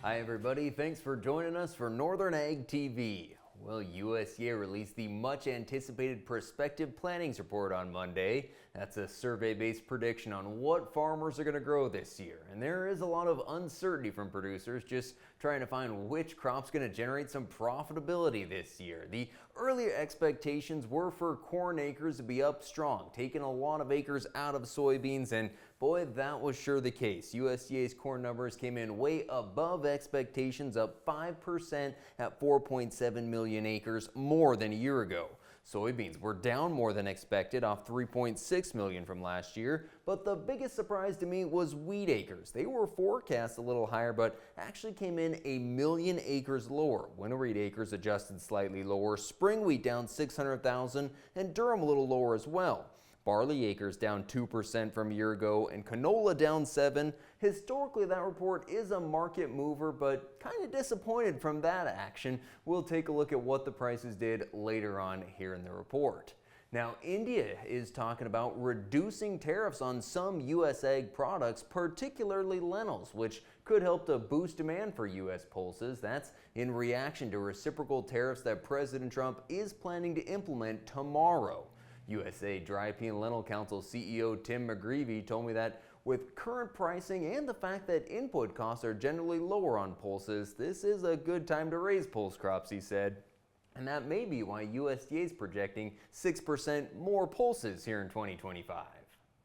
Hi everybody, thanks for joining us for Northern Ag TV. Well, USDA released the much anticipated Prospective Plantings Report on Monday. That's a survey-based prediction on what farmers are going to grow this year. And there is a lot of uncertainty from producers just trying to find which crop's going to generate some profitability this year. The earlier expectations were for corn acres to be up strong, taking a lot of acres out of soybeans, and boy, that was sure the case. USDA's corn numbers came in way above expectations, up 5% at 4.7 million acres, more than a year ago. Soybeans were down more than expected, off 3.6 million from last year, but the biggest surprise to me was wheat acres. They were forecast a little higher, but actually came in 1 million acres lower. Winter wheat acres adjusted slightly lower, spring wheat down 600,000, and durum a little lower as well. Barley acres down 2% from a year ago, and canola down 7%. Historically, that report is a market mover, but kind of disappointed from that action. We'll take a look at what the prices did later on here in the report. Now, India is talking about reducing tariffs on some U.S. ag products, particularly lentils, which could help to boost demand for U.S. pulses. That's in reaction to reciprocal tariffs that President Trump is planning to implement tomorrow. USA Dry Pea and Lentil Council CEO Tim McGreevy told me that with current pricing and the fact that input costs are generally lower on pulses, this is a good time to raise pulse crops, he said. And that may be why USDA is projecting 6% more pulses here in 2025.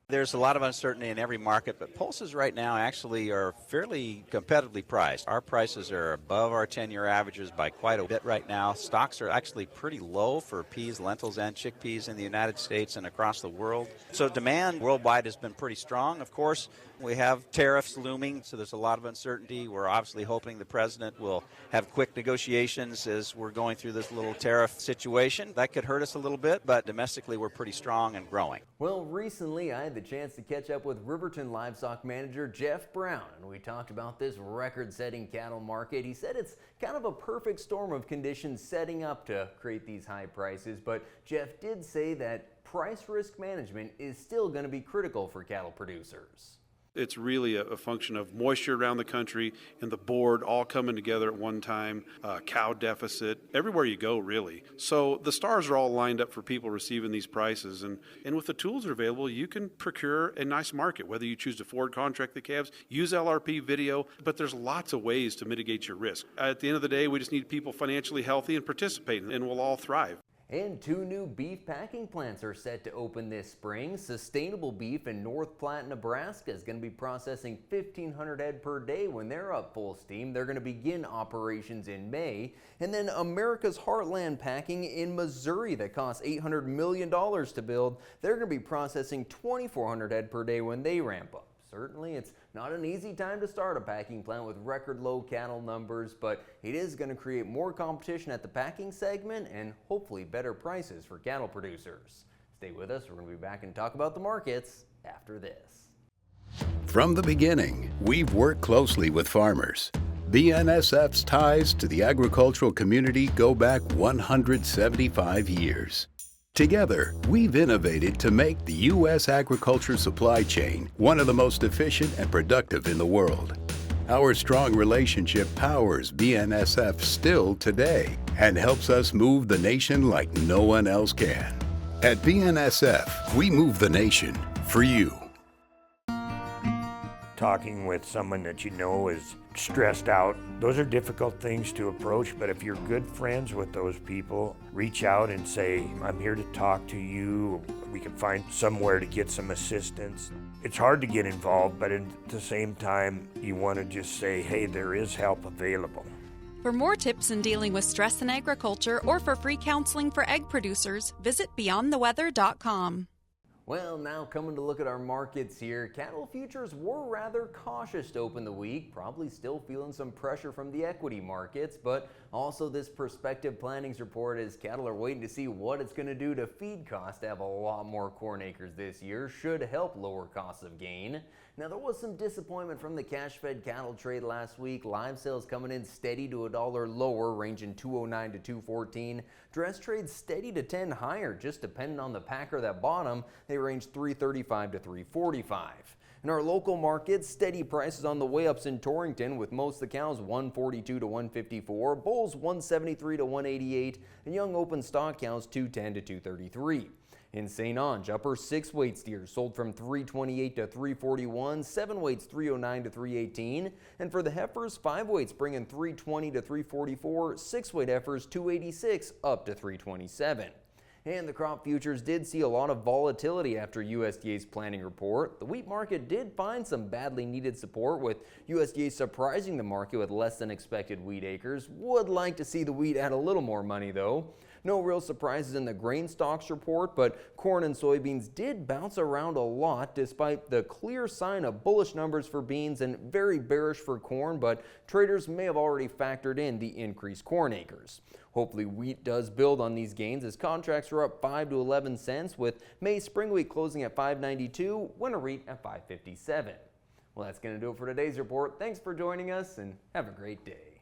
There's a lot of uncertainty in every market, but pulses right now actually are fairly competitively priced. Our prices are above our 10-year averages by quite a bit right now. Stocks are actually pretty low for peas, lentils, and chickpeas in the United States and across the world. So demand worldwide has been pretty strong. Of course, we have tariffs looming, so there's a lot of uncertainty. We're obviously hoping the president will have quick negotiations as we're going through this little tariff situation. That could hurt us a little bit, but domestically we're pretty strong and growing. Well, recently I had the chance to catch up with Riverton Livestock manager Jeff Brown, and we talked about this record-setting cattle market. He said it's kind of a perfect storm of conditions setting up to create these high prices, but Jeff did say that price risk management is still going to be critical for cattle producers. It's really a function of moisture around the country and the board all coming together at one time, cow deficit, everywhere you go, really. So the stars are all lined up for people receiving these prices. And with the tools that are available, you can procure a nice market, whether you choose to forward contract the calves, use LRP video, but there's lots of ways to mitigate your risk. At the end of the day, we just need people financially healthy and participating, and we'll all thrive. And 2 new beef packing plants are set to open this spring. Sustainable Beef in North Platte, Nebraska is going to be processing 1,500 head per day when they're up full steam. They're going to begin operations in May. And then America's Heartland Packing in Missouri that costs $800 million to build. They're going to be processing 2,400 head per day when they ramp up. Certainly, it's not an easy time to start a packing plant with record low cattle numbers, but it is going to create more competition at the packing segment and hopefully better prices for cattle producers. Stay with us. We're going to be back and talk about the markets after this. From the beginning, we've worked closely with farmers. BNSF's ties to the agricultural community go back 175 years. Together, we've innovated to make the U.S. agriculture supply chain one of the most efficient and productive in the world. Our strong relationship powers BNSF still today and helps us move the nation like no one else can. At BNSF, we move the nation for you. Talking with someone that you know is stressed out, those are difficult things to approach, but if you're good friends with those people, reach out and say, I'm here to talk to you. We can find somewhere to get some assistance. It's hard to get involved, but at the same time, you want to just say, hey, there is help available. For more tips in dealing with stress in agriculture or for free counseling for egg producers, visit beyondtheweather.com. Well, now coming to look at our markets here, cattle futures were rather cautious to open the week, probably still feeling some pressure from the equity markets, but also this Prospective Plantings report as cattle are waiting to see what it's going to do to feed costs. To have a lot more corn acres this year should help lower costs of gain. Now, there was some disappointment from the cash-fed cattle trade last week. Live sales coming in steady to $1 lower, ranging $209 to $214. Dress trades steady to 10 higher, just depending on the packer that bought them. They range $335 to $345. In our local markets, steady prices on the way ups in Torrington, with most of the cows 142 to 154, bulls 173 to 188, and young open stock cows 210 to 233. In St. Ange, upper 6-weight steers sold from 328 to 341, 7-weights 309 to 318, and for the heifers, 5-weights bringing 320 to 344, 6-weight heifers 286 up to 327. And the crop futures did see a lot of volatility after USDA's planting report. The wheat market did find some badly needed support, with USDA surprising the market with less than expected wheat acres. Would like to see the wheat add a little more money though. No real surprises in the grain stocks report, but corn and soybeans did bounce around a lot despite the clear sign of bullish numbers for beans and very bearish for corn, but traders may have already factored in the increased corn acres. Hopefully wheat does build on these gains as contracts are up 5 to 11 cents, with May spring wheat closing at $5.92, winter wheat at $5.57. Well, that's going to do it for today's report. Thanks for joining us and have a great day.